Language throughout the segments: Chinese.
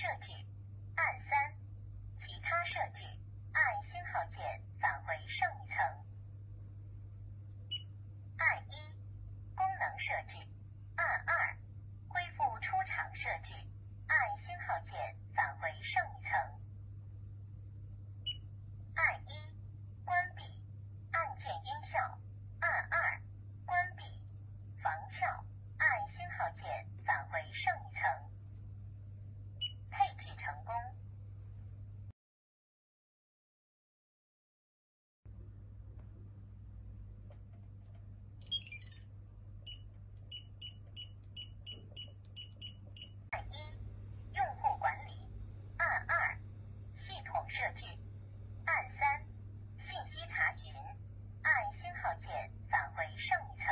设置，按3。其他设置，按星号键返回上一层。按1。功能设置，按2。恢复出厂设置，按星号键返回上一层。按1。关闭，按键音效，按2。关闭，防翘，按星号键返回上一层。配置成功。按1。用户管理，按2。系统设置，按3。信息查询，按星号键返回上一层。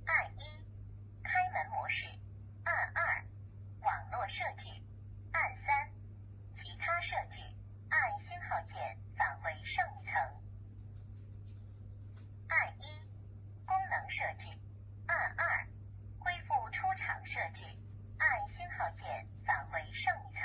按1。开门模式，按2。网络设置，按3。其他设置，按星号键返回上一层。按1。功能设置，按2。恢复出厂设置，按星号键返回上一层。